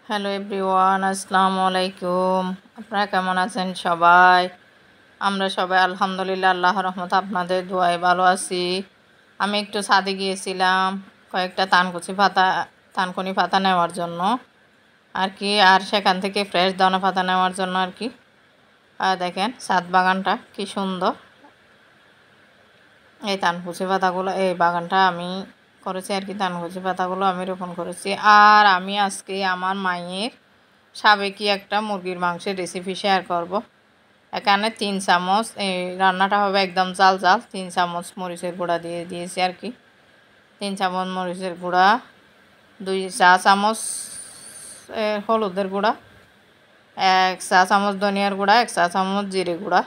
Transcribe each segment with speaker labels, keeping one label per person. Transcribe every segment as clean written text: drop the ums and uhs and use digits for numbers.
Speaker 1: Hello everyone, আসসালামু আলাইকুম। আপনারা কেমন আছেন সবাই? আমরা সবাই আলহামদুলিল্লাহ আল্লাহর রহমতে আপনাদের দোয়ায় ভালো আছি। আমি একটু ছাদে গিয়েছিলাম কয়েকটা থানকুনি পাতা নেওয়ার জন্য আর কি, আর সেখান থেকে ফ্রেশ দানা পাতা নেওয়ার জন্য আর কি। আর দেখেন ছাদ বাগানটা কি সুন্দর। এই থানকুচি পাতাগুলো, এই বাগানটা আমি করেছি আর কি। থানকুচি পাতাগুলো আমি রোপণ করেছি। আর আমি আজকে আমার মায়ের সাবেকি একটা মুরগির মাংসের রেসিপি শেয়ার করব। এখানে 3 চামচ, এই রান্নাটা হবে একদম জাল জাল। 3 চামচ মরিচের গুঁড়া দিয়ে দিয়েছি আর কি। 3 চামচ মরিচের গুঁড়া, 2 চা চামচ হলুদের গুঁড়া, 1 চা চামচ ধনিয়ার গুঁড়া, 1 চা চামচ জিরে গুঁড়া,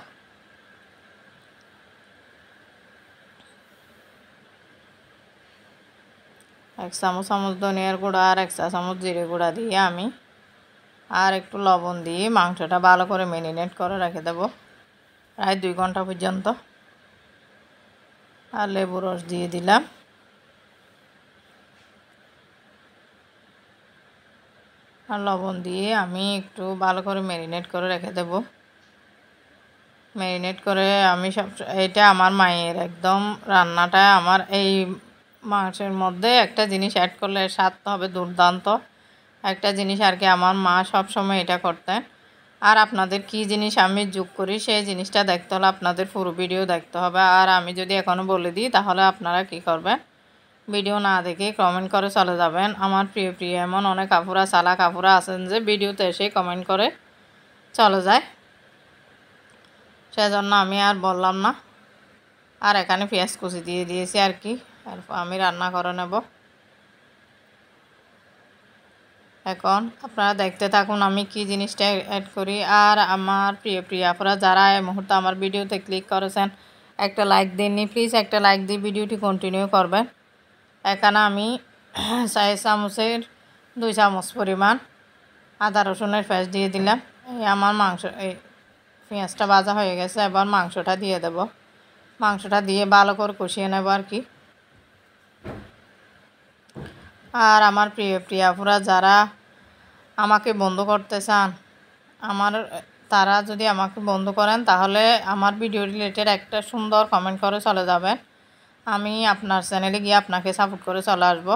Speaker 1: 1 চামচ ধনিয়ার গুঁড়া আর 1 চা চামচ জিরে গুঁড়া দিয়ে আমি আর একটু লবণ দিয়ে মাংসটা ভালো করে ম্যারিনেট করে রেখে দেবো প্রায় 2 ঘন্টা পর্যন্ত। আর লেবু রস দিয়ে দিলাম। আর লবণ দিয়ে আমি একটু ভালো করে ম্যারিনেট করে রেখে দেব। ম্যারিনেট করে আমি এটা আমার মায়ের একদম রান্নাটা, আমার এই মাংসের মধ্যে একটা জিনিস অ্যাড করলে স্বাদটা হবে দুর্দান্ত একটা জিনিস আর কি। আমার মা সব সময় এটা করতেন। আর আপনাদের কি জিনিস আমি যোগ করি সেই জিনিসটা দেখতে হলে আপনাদের পুরো ভিডিও দেখতে হবে। আর আমি যদি এখনও বলে দিই তাহলে আপনারা কি করবেন, ভিডিও না দেখে কমেন্ট করে চলে যাবেন। আমার প্রিয় প্রিয় এমন অনেক আপুরা, চালাক আপুরা আছেন যে ভিডিওতে এসে কমেন্ট করে চলে যায়, সেজন্য আমি আর বললাম না। আর এখানে পেঁয়াজ কুচি দিয়ে দিয়েছি আর কি। এরপর আমি রান্না করে নেব। এখন আপনারা দেখতে থাকুন আমি কি জিনিসটা অ্যাড করি। আর আমার প্রিয় প্রিয় আপুরা যারা এই মুহূর্তে আমার ভিডিওতে ক্লিক করেছেন, একটা লাইক দিননি প্লিজ, একটা লাইক দিয়ে ভিডিওটি কন্টিনিউ করবেন। এখানে আমি 4 চামচের 2 চামচ পরিমাণ আদা রসুনের পেস্ট দিয়ে দিলাম। এই আমার মাংস, এই পেঁয়াজটা ভাজা হয়ে গেছে, এবার মাংসটা দিয়ে দেব। মাংসটা দিয়ে ভালো করে কষিয়ে নেব আর কি। আর আমার প্রিয় প্রিয় আপুরা যারা আমাকে বন্ধ করতে চান, তারা যদি আমাকে বন্ধ করেন তাহলে আমার ভিডিও রিলেটেড একটা সুন্দর কমেন্ট করে চলে যাবেন। আমি আপনার চ্যানেলে গিয়ে আপনাকে সাপোর্ট করে চলে আসবো।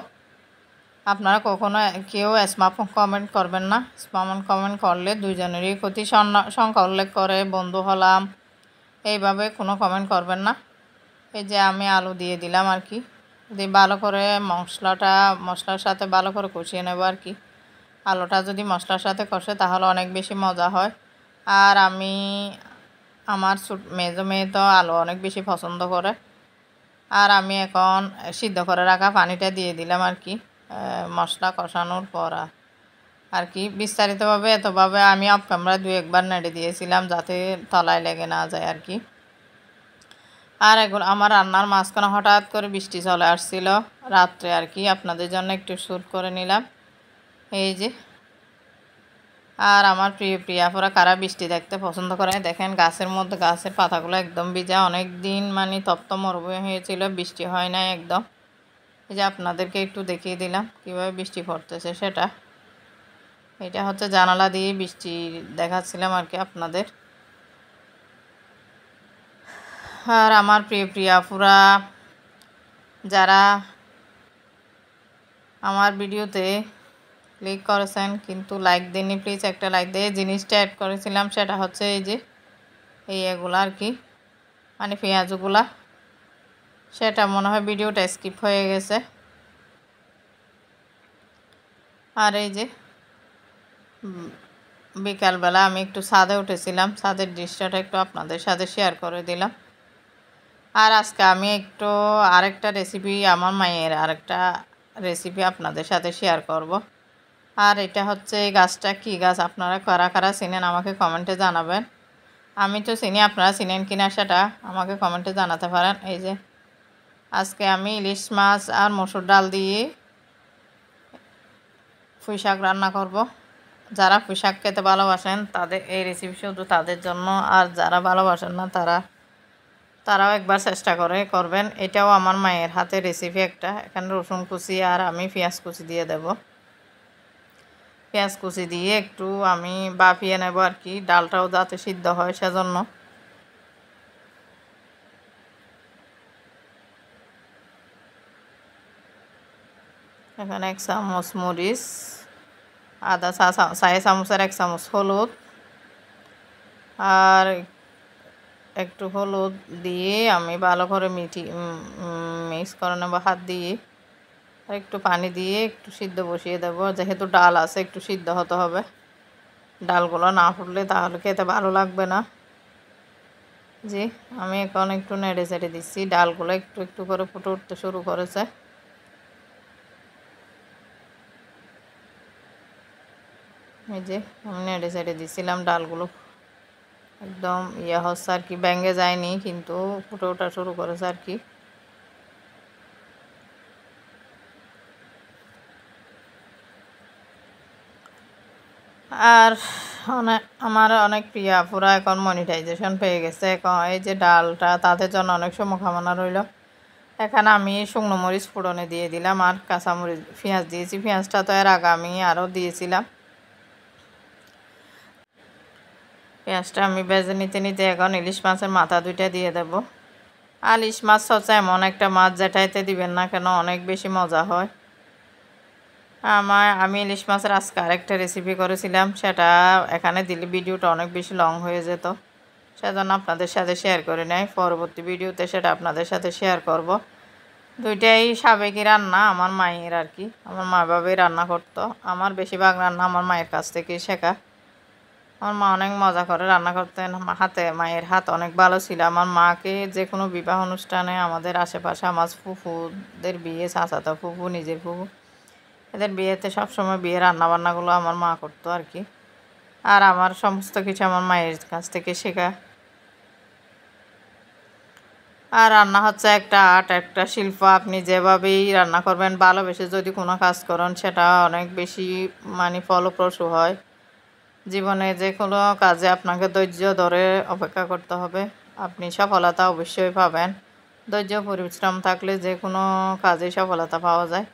Speaker 1: আপনারা কখনো কেউ স্প্যাম কমেন্ট করবেন না। স্প্যাম কমেন্ট করলে দুইজনেরই ক্ষতি। সংখ্যা উল্লেখ করে বন্ধু হলাম এইভাবে কোনো কমেন্ট করবেন না। এই যে আমি আলু দিয়ে দিলাম আর কি, দিয়ে ভালো করে মশলার সাথে ভালো করে কষিয়ে নেব আর কি। আলুটা যদি মশলার সাথে কষে তাহলে অনেক বেশি মজা হয়। আর আমার মেজো মেয়ে তো আলু অনেক বেশি পছন্দ করে। আর আমি এখন সিদ্ধ করে রাখা পানিটা দিয়ে দিলাম আর কি। মশলা কষানোর পর আর কি বিস্তারিতভাবে এতভাবে আমি অফ ক্যামেরা 2-1 বার নেড়ে দিয়েছিলাম যাতে তলায় লেগে না যায় আর কি। আর এখন আমার রান্নার মাঝখানে হঠাৎ করে বৃষ্টি চলে আসছিল রাত্রে আর কি, আপনাদের জন্য একটু শ্যুট করে নিলাম এই যে। আর আমার প্রিয় প্রিয়া আপুরা কারা বৃষ্টি দেখতে পছন্দ করে, দেখেন গাছের মধ্যে গাছের পাতাগুলো একদম ভিজা। অনেক দিন মানে তপ্ত মরুভূমি হয়েছিল, বৃষ্টি হয় নাই একদম। এই যে আপনাদেরকে একটু দেখিয়ে দিলাম কীভাবে বৃষ্টি পড়তেছে সেটা। এটা হচ্ছে জানালা দিয়ে বৃষ্টি দেখাচ্ছিলাম আর কি আপনাদের। আর আমার প্রিয় প্রিয়া আপুরা যারা আমার ভিডিওতে ক্লিক করেছেন কিন্তু লাইক দেননি, প্লিজ একটা লাইক দিয়ে জিনিসটা অ্যাড করেছিলাম সেটা হচ্ছে এই যে এগুলো আর কি, মানে পেঁয়াজগুলা। সেটা মনে হয় ভিডিওটা স্কিপ হয়ে গেছে। আর এই যে বিকালবেলা আমি একটু ছাদে উঠেছিলাম, ছাদের দৃশ্যটা একটু আপনাদের সাথে শেয়ার করে দিলাম। আর আজকে আমি একটু আরেকটা রেসিপি, আমার মায়ের আরেকটা রেসিপি আপনাদের সাথে শেয়ার করব। আর এটা হচ্ছে এই গাছটা কী গাছ, আপনারা কারা কারা চিনেন আমাকে কমেন্টে জানাবেন। আমি তো চিনি, আপনারা চিনেন কিনা সেটা আমাকে কমেন্টে জানাতে পারেন। এই যে আজকে আমি ইলিশ মাছ আর মসুর ডাল দিয়ে পুঁই শাক রান্না করব। যারা পুঁই শাক খেতে ভালোবাসেন তাদের এই রেসিপি শুধু তাদের জন্য, আর যারা ভালোবাসেন না তারাও একবার চেষ্টা করবেন। এটাও আমার মায়ের হাতের রেসিপি একটা। এখানে রসুন কুচি আর আমি পেঁয়াজ কুচি দিয়ে দেব। পেঁয়াজ কুচি দিয়ে একটু আমি বাপিয়ে নেব আর কি, ডালটাও যাতে সিদ্ধ হয় সেজন্য। এখানে 1 চামচ মরিচ, আদা চায়ে চামচের 1 চামচ হলুদ, আর একটু হলুদ দিয়ে আমি ভালো করে মিক্স করে নেব হাত দিয়ে। আর একটু পানি দিয়ে একটু সিদ্ধ বসিয়ে দেব, যেহেতু ডাল আছে একটু সিদ্ধ হতে হবে। ডালগুলো না ফুটলে তাহলে খেতে ভালো লাগবে না। জি, আমি এখন একটু নেড়ে চেড়ে দিচ্ছি, ডালগুলো একটু একটু করে ফুটে উঠতে শুরু করেছে। এই যে আমি নেড়ে চেড়ে দিচ্ছিলাম, ডালগুলো একদম হচ্ছে আর কি, ভেঙে যায়নি কিন্তু ফুটে ওঠা শুরু করেছে আর কি। আর আমার অনেক প্রিয় আপুরা এখন মনিটাইজেশন পেয়ে গেছে। এখন এই যে ডালটা তাদের জন্য অনেক শুভকামনা রইল। এখানে আমি শুকনো মরিচ ফোড়নে দিয়ে দিলাম, আর কাঁচামরিচ পেঁয়াজ দিয়েছি। পেঁয়াজটা তো এর আগে আমি আরও দিয়েছিলাম। পেঁয়াজটা আমি ভেজে নিতে নিতে এখন ইলিশ মাছের মাথা 2টা দিয়ে দেব। আর ইলিশ মাছ হচ্ছে এমন একটা মাছ যেটাইতে দিবেন না কেন অনেক বেশি মজা হয়। আমি ইলিশ মাছের আজকে আরেকটা রেসিপি করেছিলাম, সেটা এখানে দিলে ভিডিওটা অনেক বেশি লং হয়ে যেত, সেজন্য আপনাদের সাথে শেয়ার করে নেয়। পরবর্তী ভিডিওতে সেটা আপনাদের সাথে শেয়ার করব। 2টাই সাবেকি রান্না আমার মায়ের আর কি, আমার মা বাবাই রান্না করতো। আমার বেশিরভাগ রান্না আমার মায়ের কাছ থেকে শেখা। আমার মা অনেক মজা করে রান্না করতেন, মায়ের হাত অনেক ভালো ছিল। আমার মাকে যে কোনো বিবাহ অনুষ্ঠানে আমাদের আশেপাশে আমার ফুফুদের বিয়ে, চাচাতো ফুফু, নিজের ফুফু, এদের বিয়েতে সবসময় বিয়ের রান্নাবান্নাগুলো আমার মা করতো আর কি। আর আমার সমস্ত কিছু আমার মায়ের কাছ থেকে শেখা। আর রান্না হচ্ছে একটা আর্ট, একটা শিল্প। আপনি যেভাবেই রান্না করবেন, ভালোবেসে যদি কোনো কাজ করেন, সেটা অনেক বেশি ফলপ্রসূ হয়। জীবনে যে কোনো কাজে আপনাকে ধৈর্য ধরে অপেক্ষা করতে হবে, আপনি সফলতা অবশ্যই পাবেন। ধৈর্য পরিশ্রম থাকলে যে কোনো কাজে সফলতা পাওয়া যায়।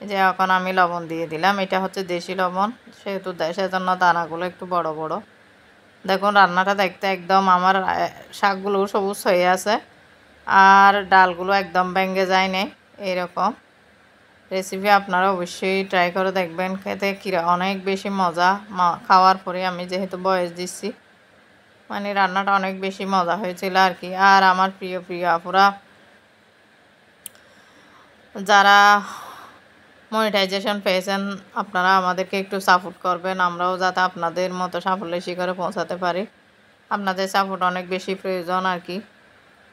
Speaker 1: এই যে এখন আমি লবণ দিয়ে দিলাম, এটা হচ্ছে দেশি লবণ, সেহেতু সেজন্য দানাগুলো একটু বড় বড়। দেখুন রান্নাটা দেখতে একদম আমার শাকগুলো সবুজ হয়ে আছে, আর ডালগুলো একদম ভেঙে যায় না। এরকম রেসিপি আপনারা অবশ্যই ট্রাই করে দেখবেন, খেতে অনেক বেশি মজা। খাওয়ার পরে আমি যেহেতু বয়স দিচ্ছি, রান্নাটা অনেক বেশি মজা হয়েছিল আর কি। আর আমার প্রিয় প্রিয় আপুরা যারা মনিটাইজেশন পেয়েছেন, আপনারা আমাদেরকে একটু সাপোর্ট করবেন, আমরাও যাতে আপনাদের মতো সাফল্যের শিখরে পৌঁছাতে পারি। আপনাদের সাপোর্ট অনেক বেশি প্রয়োজন আর কি।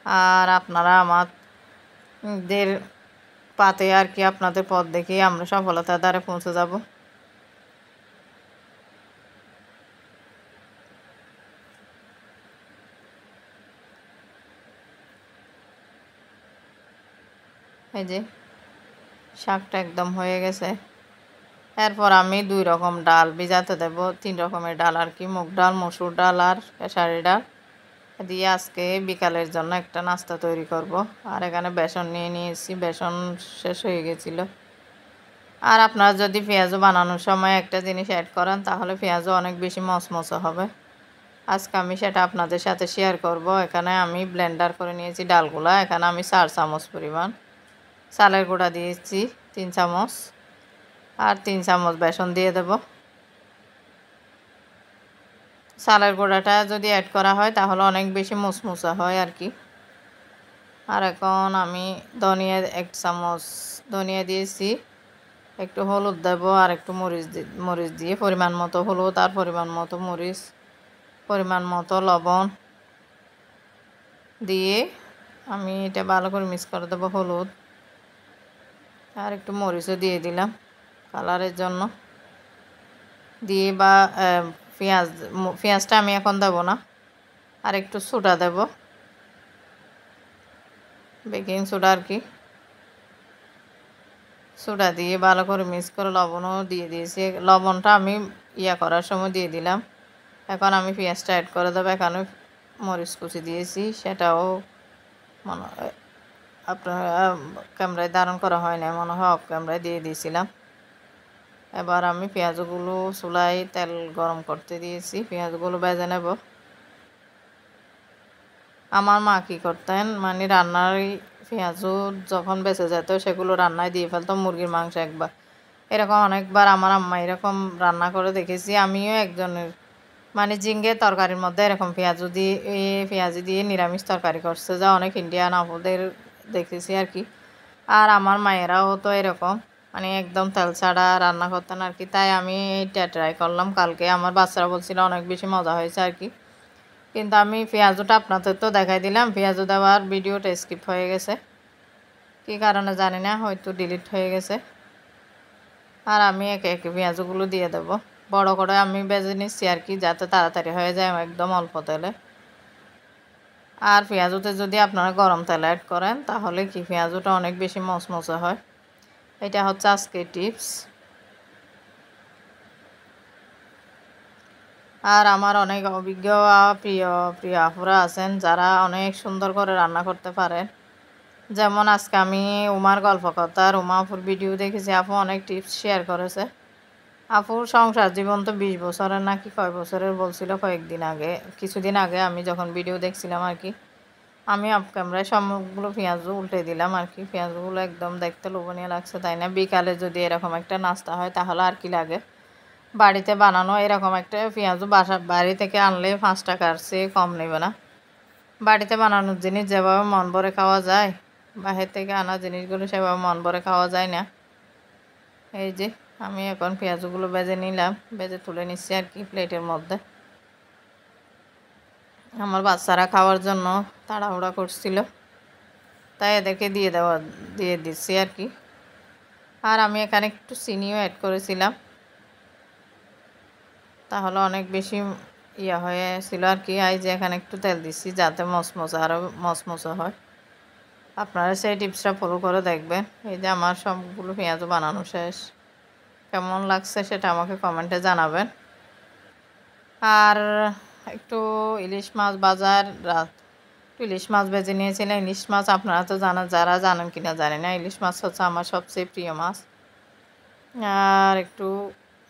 Speaker 1: আর আপনারা আমাদের পাতে আর কি, আপনাদের পথ দেখে আমরা সফলতার দ্বারে পৌঁছে যাব। এই যে শাকটা একদম হয়ে গেছে। এরপর আমি 2 রকম ডাল ভিজাতে দেব, 3 রকমের ডাল আর কি, মুগ ডাল, মসুর ডাল আর খেসারি ডাল দিয়ে আজকে বিকালের জন্য একটা নাস্তা তৈরি করব। আর এখানে বেসন নিয়ে নিয়েছি, বেসন শেষ হয়ে গেছিল। আর আপনারা যদি পেঁয়াজও বানানোর সময় একটা জিনিস অ্যাড করেন, তাহলে পেঁয়াজও অনেক বেশি মচমচে হবে। আজকে আমি সেটা আপনাদের সাথে শেয়ার করব। এখানে আমি ব্লেন্ডার করে নিয়েছি ডালগুলা। এখানে আমি 4 চামচ পরিমাণ চালের গুঁড়া দিয়েছি, 3 চামচ, আর 3 চামচ বেসন দিয়ে দেব। চালের গুঁড়াটা যদি অ্যাড করা হয় তাহলে অনেক বেশি মুচমুচে হয় আর কি। আর এখন আমি 1 চামচ ধনিয়া দিয়েছি, একটু হলুদ দেব, আর একটু মরিচ দিয়ে পরিমাণ মতো হলুদ, আর পরিমাণ মতো মরিচ, পরিমাণ মতো লবণ দিয়ে আমি এটা ভালো করে মিক্স করে দেবো। হলুদ আর একটু মরিচও দিয়ে দিলাম কালারের জন্য দিয়ে, বা পেঁয়াজটা আমি এখন দেবো না, আর একটু সোডা দেব, বেকিং সোডা আর কি। সোডা দিয়ে ভালো করে মিক্স করে লবণও দিয়ে দিয়েছি। লবণটা আমি করার সময় দিয়ে দিলাম। এখন আমি পেঁয়াজটা অ্যাড করে দেবো। এখানে মরিচ কুচি দিয়েছি, সেটাও মনে হয় আপনার ক্যামেরায় ধারণ করা হয় না, মনে হয় অফ ক্যামেরায় দিয়ে দিয়েছিলাম। এবার আমি পেঁয়াজগুলো চুলায় তেল গরম করতে দিয়েছি, পেঁয়াজগুলো ভেজে নেব। আমার মা কী করতেন, মানে রান্নার পেঁয়াজও যখন বেঁচে যেত সেগুলো রান্নায় দিয়ে ফেলতো, মুরগির মাংস একবার, এরকম অনেকবার আমার আম্মা এরকম রান্না করে দেখেছি। আমিও একজনের মানে ঝিঙ্গে তরকারির মধ্যে এরকম পেঁয়াজি দিয়ে নিরামিষ তরকারি করছে, যা অনেক ইন্ডিয়ান আপুদের দেখেছি আর কি। আর আমার মায়েরাও তো এরকম মানে একদম তেল ছাড়া রান্না করতেন আর কি। তাই আমি এইটা ট্রাই করলাম কালকে, আমার বাচ্চারা বলছিল অনেক বেশি মজা হয়েছে আর কি। কিন্তু আমি পেঁয়াজটা আপনাদের তো দেখাই দিলাম, পেঁয়াজ দেওয়ার ভিডিওটা স্কিপ হয়ে গেছে, কী কারণে জানি না, হয়তো ডিলিট হয়ে গেছে। আর আমি একে একে পেঁয়াজগুলো দিয়ে দেব, বড় করে আমি ভেজে নিচ্ছি আর কি, যাতে তাড়াতাড়ি হয়ে যায় একদম অল্প তেলে। আর পেঁয়াজতে যদি আপনারা গরম তেল অ্যাড করেন তাহলে কি পেঁয়াজটা অনেক বেশি মচমচে হয়। এটা হচ্ছে আজকের টিপস। আর আমার অনেক অভিজ্ঞ প্রিয় প্রিয় আপুরা আছেন যারা অনেক সুন্দর করে রান্না করতে পারেন। যেমন আজকে আমি উমার গল্প কথার উমা আপুর ভিডিও দেখেছি, আপু অনেক টিপস শেয়ার করেছে। আপুর সংসার জীবন তো 20 বছরের নাকি কয় বছরের বলছিল কিছুদিন আগে আমি যখন ভিডিও দেখছিলাম আর কি। আমি অফ ক্যামেরায় সবগুলো পেঁয়াজও উল্টে দিলাম আর কি। পেঁয়াজগুলো একদম দেখতে লোভনীয় লাগছে, তাই না? বিকালে যদি এরকম একটা নাস্তা হয় তাহলে আর কি লাগে। বাড়িতে বানানো এরকম একটা পেঁয়াজও বাড়ি থেকে আনলে 5 টাকার চেয়ে কম নেবে না। বাড়িতে বানানোর জিনিস যেভাবে মন ভরে খাওয়া যায়, বাহির থেকে আনা জিনিসগুলো সেভাবে মন ভরে খাওয়া যায় না। এই যে আমি এখন পেঁয়াজগুলো ভেজে নিলাম, ভেজে তুলে নিচ্ছি আর কি প্লেটের মধ্যে। আমার বাচ্চারা খাওয়ার জন্য তাড়াহুড়া করছিল, তাই এদেরকে দিয়ে দিচ্ছি আর কি। আর আমি এখানে একটু চিনিও অ্যাড করেছিলাম, তাহলে অনেক বেশি হয়েছিল আর কি। এই যে এখানে একটু তেল দিচ্ছি যাতে আরও মচমচে হয়। আপনারা সেই টিপসটা ফলো করে দেখবেন। এই যে আমার সবগুলো পেঁয়াজও বানানো শেষ, কেমন লাগছে সেটা আমাকে কমেন্টে জানাবেন। আর একটু ইলিশ মাছ ইলিশ মাছ ভেজে নিয়েছিলাম। ইলিশ মাছ আপনারা তো যারা জানেন কিনা জানি না, ইলিশ মাছ হচ্ছে আমার সবচেয়ে প্রিয় মাছ। আর একটু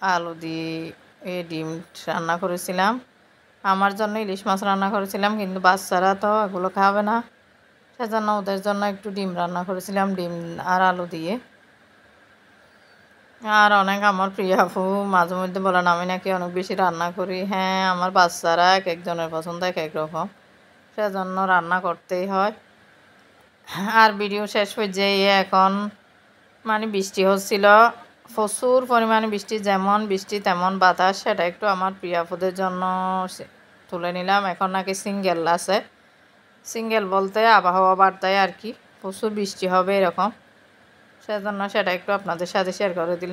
Speaker 1: আলু দিয়ে ডিম রান্না করেছিলাম, আমার জন্য ইলিশ মাছ রান্না করেছিলাম, কিন্তু বাচ্চারা তো এগুলো খাবে না, সেজন্য ওদের জন্য একটু ডিম রান্না করেছিলাম, ডিম আর আলু দিয়ে। আর অনেক আমার প্রিয় আপু মাঝে মধ্যে বলেন আমি নাকি অনেক বেশি রান্না করি। হ্যাঁ, আমার বাচ্চারা এক একজনের পছন্দ এক এক রকম, সেজন্য রান্না করতেই হয়। আর ভিডিও শেষ পর্যায়ে এখন মানে বৃষ্টি হচ্ছিল, প্রচুর পরিমাণে বৃষ্টি, যেমন বৃষ্টি তেমন বাতাস, সেটা একটু আমার প্রিয় আপুদের জন্য তুলে নিলাম। এখন নাকি সিঙ্গেল বলতে আবহাওয়া বার্তায় আর কি প্রচুর বৃষ্টি হবে এরকম, সেজন্য সেটা একটু আপনাদের সাথে শেয়ার করে দিলাম।